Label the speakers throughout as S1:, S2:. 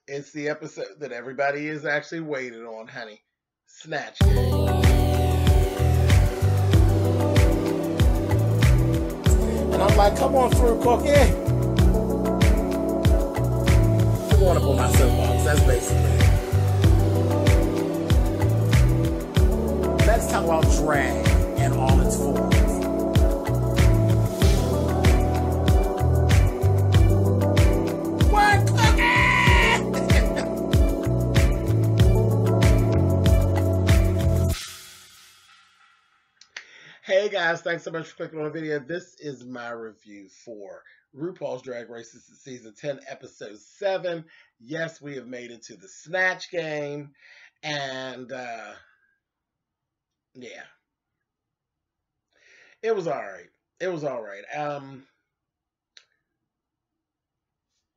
S1: It's the episode that everybody is actually waiting on, honey. Snatch Game. And I'm like, come on through, Cookie. I want to pull my soapbox. That's basically it. Let's talk about drag and all its forms. What, Cookie? Hey guys, thanks so much for clicking on the video. This is my review for RuPaul's Drag Race. This is season 10, episode 7. Yes, we have made it to the Snatch Game. And, yeah. It was alright. It was alright.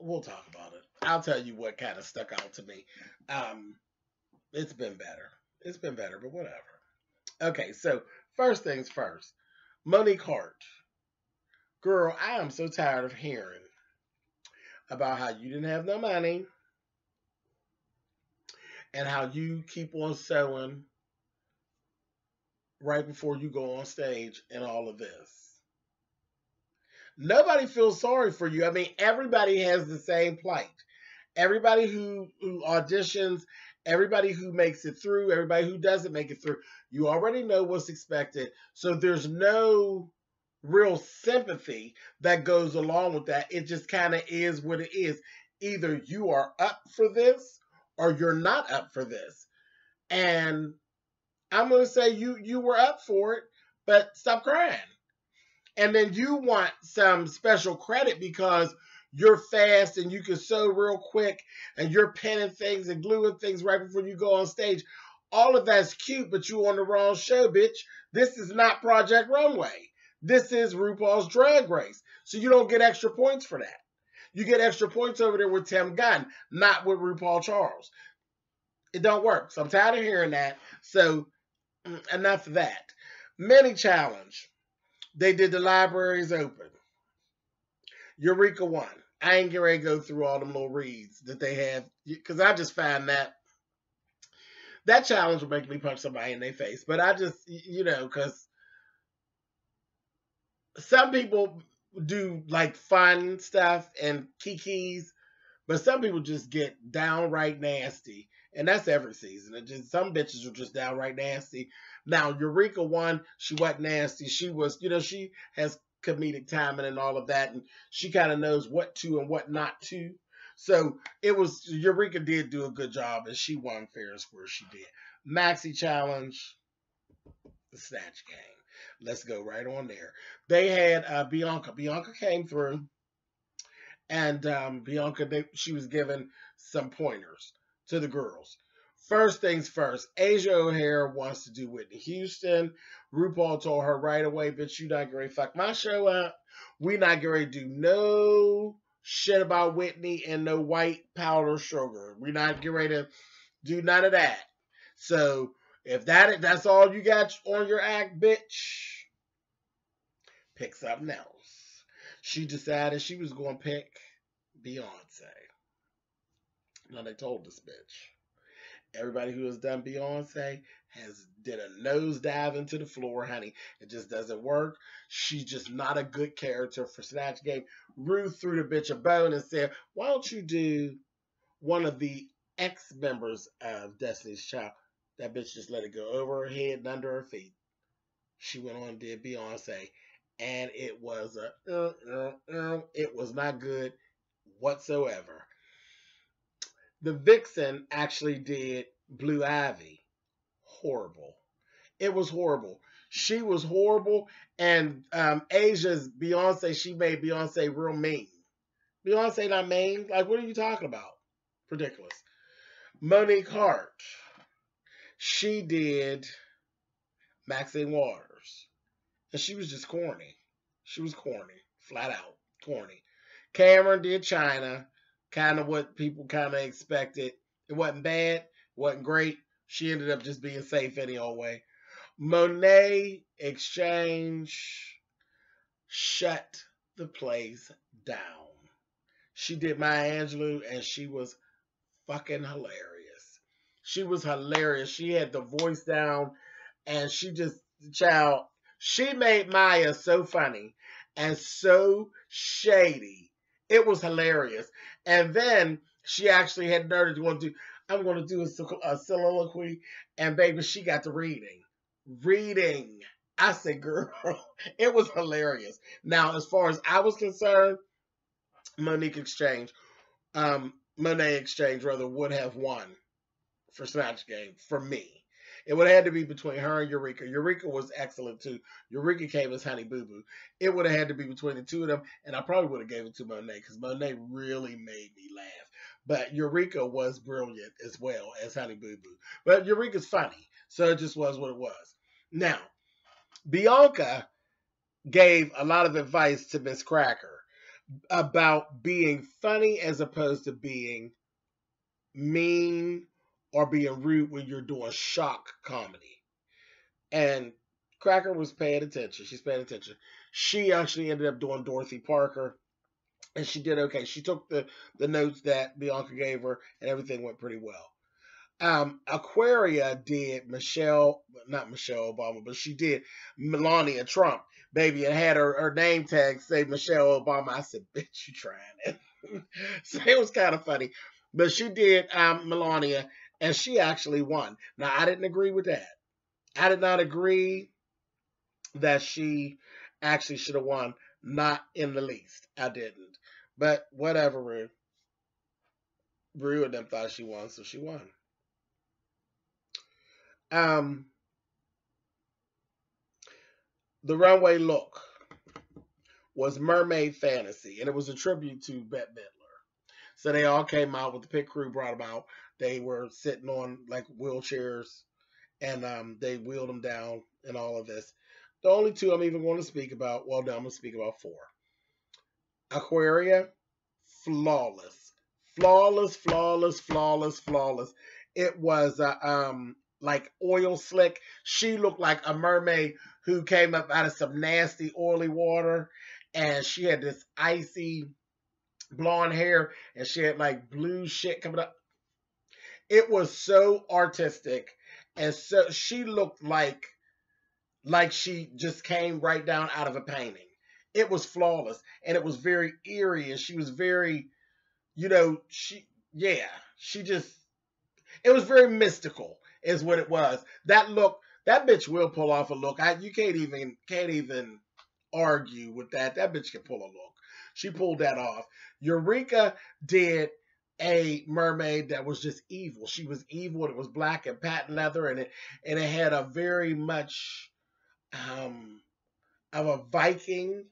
S1: We'll talk about it. I'll tell you what kind of stuck out to me. It's been better. It's been better, but whatever. Okay, so first things first. Monique Hart. Girl, I am so tired of hearing about how you didn't have no money and how you keep on sewing right before you go on stage and all of this. Nobody feels sorry for you. I mean, everybody has the same plight. Everybody who auditions, everybody who makes it through, everybody who doesn't make it through, you already know what's expected. So there's no real sympathy that goes along with that. It just kind of is what it is. Either you are up for this or you're not up for this. And I'm going to say you were up for it, but stop crying. And then you want some special credit because you're fast and you can sew real quick and you're pinning things and gluing things right before you go on stage. All of that's cute, but you're on the wrong show, bitch. This is not Project Runway. This is RuPaul's Drag Race. So you don't get extra points for that. You get extra points over there with Tim Gunn, not with RuPaul Charles. It don't work. So I'm tired of hearing that. So enough of that. Mini challenge. They did the libraries open. Eureka won. I ain't getting ready to go through all them little reads that they have because I just find that challenge will make me punch somebody in their face. But I just, because some people do like fun stuff and kikis, but some people just get downright nasty. And that's every season. Some bitches are just downright nasty. Now, Eureka won. She wasn't nasty. She was, she has comedic timing and all of that. And she kind of knows what to and what not to. So Eureka did do a good job and she won fair and square. She did. Maxi challenge, the Snatch Game. Let's go right on there. They had Bianca. Bianca came through. And Bianca, she was given some pointers to the girls. First things first, Asia O'Hare wants to do Whitney Houston. RuPaul told her right away, bitch, you not getting ready to fuck my show up. We not getting ready to do no shit about Whitney and no white powder sugar. We not getting ready to do none of that. So if that's all you got on your act, bitch, pick something else. She decided she was going to pick Beyonce. Now they told this bitch. Everybody who has done Beyonce did a nosedive into the floor, honey. It just doesn't work. She's just not a good character for Snatch Game. Ruth threw the bitch a bone and said, why don't you do one of the ex-members of Destiny's Child? That bitch just let it go over her head and under her feet. She went on and did Beyonce. And it was it was not good whatsoever. The Vixen actually did Blue Ivy. Horrible. It was horrible. She was horrible. And Asia's Beyonce, she made Beyonce real mean. Beyonce not mean? Like, what are you talking about? Ridiculous. Monique Hart. She did Maxine Waters. And she was just corny. She was corny. Flat out. Corny. Cameron did China. Kind of what people kind of expected. It wasn't bad. It wasn't great. She ended up just being safe any old way. Monet Exchange shut the place down. She did Maya Angelou and she was fucking hilarious. She was hilarious. She had the voice down, and she just, child, she made Maya so funny and so shady. It was hilarious. And then she actually had nerve to want to do, I'm going to do a soliloquy. And baby, she got to reading. Reading. I said, girl, it was hilarious. Now, as far as I was concerned, Monique Exchange, Monet Exchange rather would have won for Snatch Game for me. It would have had to be between her and Eureka. Eureka was excellent too. Eureka came as Honey Boo Boo. It would have had to be between the two of them, and I probably would have gave it to Monet because Monet really made me laugh. But Eureka was brilliant as well as Honey Boo Boo. But Eureka's funny, so it just was what it was. Now, Bianca gave a lot of advice to Miss Cracker about being funny as opposed to being mean or being rude when you're doing shock comedy. And Cracker was paying attention. She's paying attention. She actually ended up doing Dorothy Parker, and she did okay. She took the notes that Bianca gave her, and everything went pretty well. Aquaria did not Michelle Obama, but she did Melania Trump, baby, and had her name tag say Michelle Obama. I said, bitch, you trying it. So it was kind of funny. But she did Melania, and she actually won. Now, I didn't agree with that. I did not agree that she actually should have won. Not in the least. I didn't. But whatever, Rue. Rue and them thought she won, so she won. The runway look was Mermaid Fantasy, and it was a tribute to Bette Midler. So they all came out with the pit crew, brought them out. They were sitting on like wheelchairs, and they wheeled them down and all of this. The only two I'm even going to speak about, well, no, I'm going to speak about four. Aquaria, flawless. Flawless, flawless, flawless, flawless. It was like oil slick. She looked like a mermaid who came up out of some nasty oily water, and she had this icy blonde hair, and she had like blue shit coming up. It was so artistic, and so she looked like she just came right down out of a painting. It was flawless, and it was very eerie, and she was very, it was very mystical is what it was. That look, that bitch will pull off a look. You can't even argue with that. That bitch can pull a look. She pulled that off. Eureka did a mermaid that was just evil. She was evil, and it was black and patent leather, and it had a very much of a Viking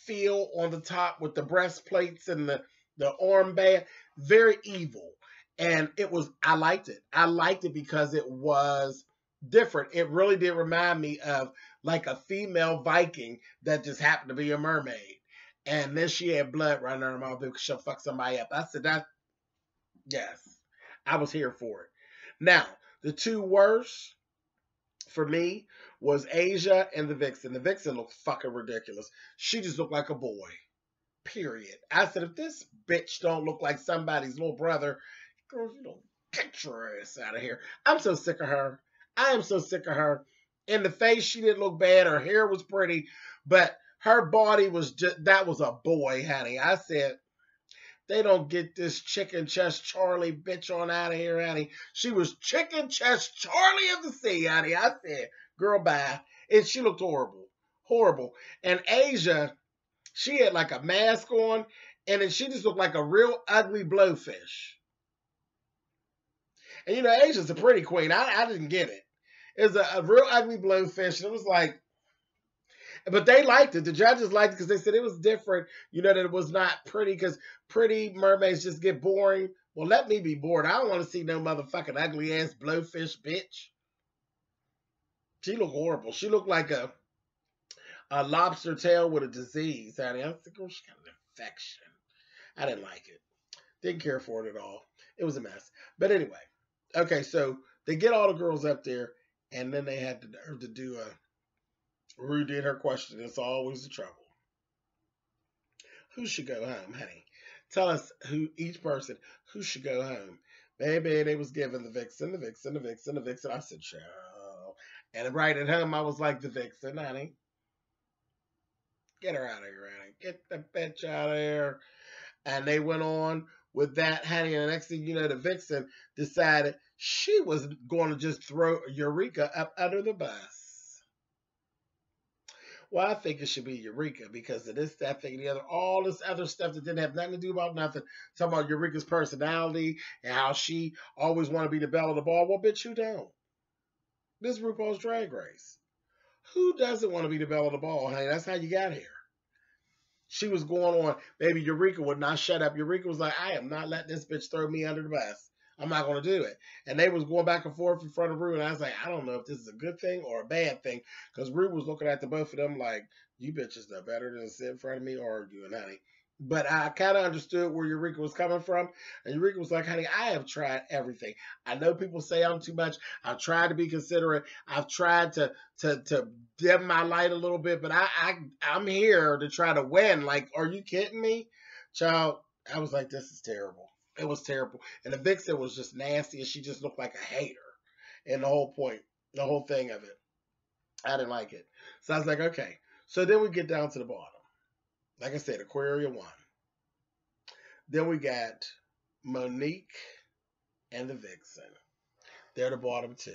S1: feel on the top with the breastplates and the armband. Very evil. And I liked it. I liked it because it was different. It really did remind me of like a female Viking that just happened to be a mermaid. And then she had blood running her mouth because she'll fuck somebody up. I said, yes, I was here for it. Now, the two worst for me was Asia and the Vixen. The Vixen looked fucking ridiculous. She just looked like a boy. Period. I said, if this bitch don't look like somebody's little brother, girl, get your ass out of here. I'm so sick of her. I am so sick of her. In the face, she didn't look bad. Her hair was pretty, but her body was that was a boy, honey. I said, they don't get this chicken chest Charlie bitch on out of here, honey. She was chicken chest Charlie of the sea, honey. I said, girl, bye. And she looked horrible. Horrible. And Asia, she had like a mask on, and then she just looked like a real ugly blowfish. And Asia's a pretty queen. I didn't get it. It was a real ugly blowfish. And it was like, but they liked it. The judges liked it because they said it was different, that it was not pretty because pretty mermaids just get boring. Well, let me be bored. I don't want to see no motherfucking ugly ass blowfish bitch. She looked horrible. She looked like a lobster tail with a disease, honey. I was like, girl, she got an infection. I didn't like it. Didn't care for it at all. It was a mess. But anyway, okay, so they get all the girls up there, and then they had to do Rue did her question. It's always the trouble. Who should go home, honey? Tell us who should go home. Baby, they was giving the vixen, the vixen, the vixen, the vixen. I said, child. And right at home, I was like, the vixen, honey. Get her out of here, honey. Get the bitch out of here. And they went on with that, honey. And the next thing you know, the vixen decided she was going to just throw Eureka up under the bus. Well, I think it should be Eureka because of this, that, thing, the other, all this other stuff that didn't have nothing to do about nothing. Talking about Eureka's personality and how she always want to be the belle of the ball. Well, bitch, you don't. This is RuPaul's Drag Race. Who doesn't want to be the belle of the ball, honey? That's how you got here. She was going on. Baby Eureka would not shut up. Eureka was like, I am not letting this bitch throw me under the bus. I'm not going to do it. And they was going back and forth in front of Rue. And I was like, I don't know if this is a good thing or a bad thing. Because Rue was looking at the both of them like, you bitches know better than to sit in front of me or arguing, honey. But I kind of understood where Eureka was coming from. And Eureka was like, honey, I have tried everything. I know people say I'm too much. I've tried to be considerate. I've tried to dim my light a little bit. But I'm here to try to win. Like, are you kidding me? Child, I was like, this is terrible. It was terrible. And the vixen was just nasty. And she just looked like a hater. And the whole point, the whole thing of it. I didn't like it. So I was like, okay. So then we get down to the bottom. Like I said, Aquaria won. Then we got Monique and the Vixen. They're the bottom two.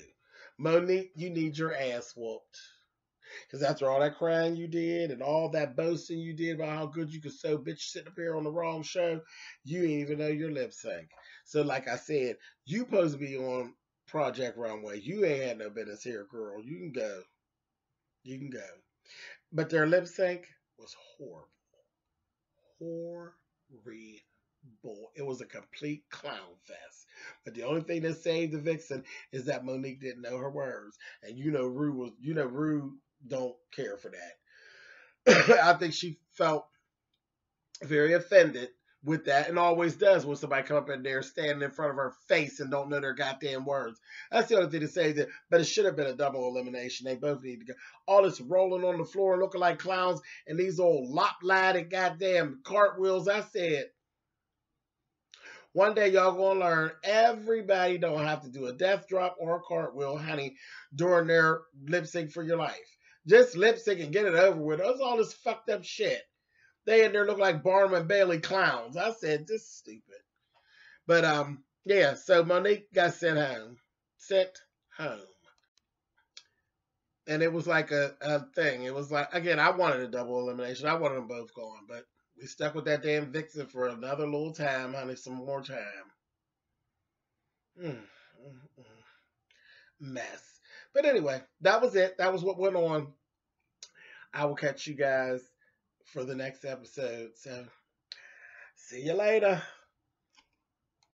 S1: Monique, you need your ass whooped. Because after all that crying you did and all that boasting you did about how good you could sew, bitch, sitting up here on the wrong show, you didn't even know your lip sync. So like I said, you supposed to be on Project Runway. You ain't had no business here, girl. You can go. You can go. But their lip sync was horrible. Horrible. It was a complete clown fest. But the only thing that saved the Vixen is that Monique didn't know her words. And Rue don't care for that. I think she felt very offended with that and always does when somebody come up in there standing in front of her face and don't know their goddamn words. That's the only thing to say that, but it should have been a double elimination. They both need to go. All this rolling on the floor looking like clowns and these old lop-sided goddamn cartwheels. I said, one day y'all gonna learn everybody don't have to do a death drop or a cartwheel, honey, during their lip sync for your life. Just lip sync and get it over with. That's all this fucked up shit. They in there look like Barnum and Bailey clowns. I said, this is stupid. But, yeah, so Monique got sent home. Sent home. And it was like a thing. It was like, again, I wanted a double elimination. I wanted them both gone. But we stuck with that damn Vixen for another little time, honey, some more time. Mess. But anyway, that was it. That was what went on. I will catch you guys for the next episode. So, see you later.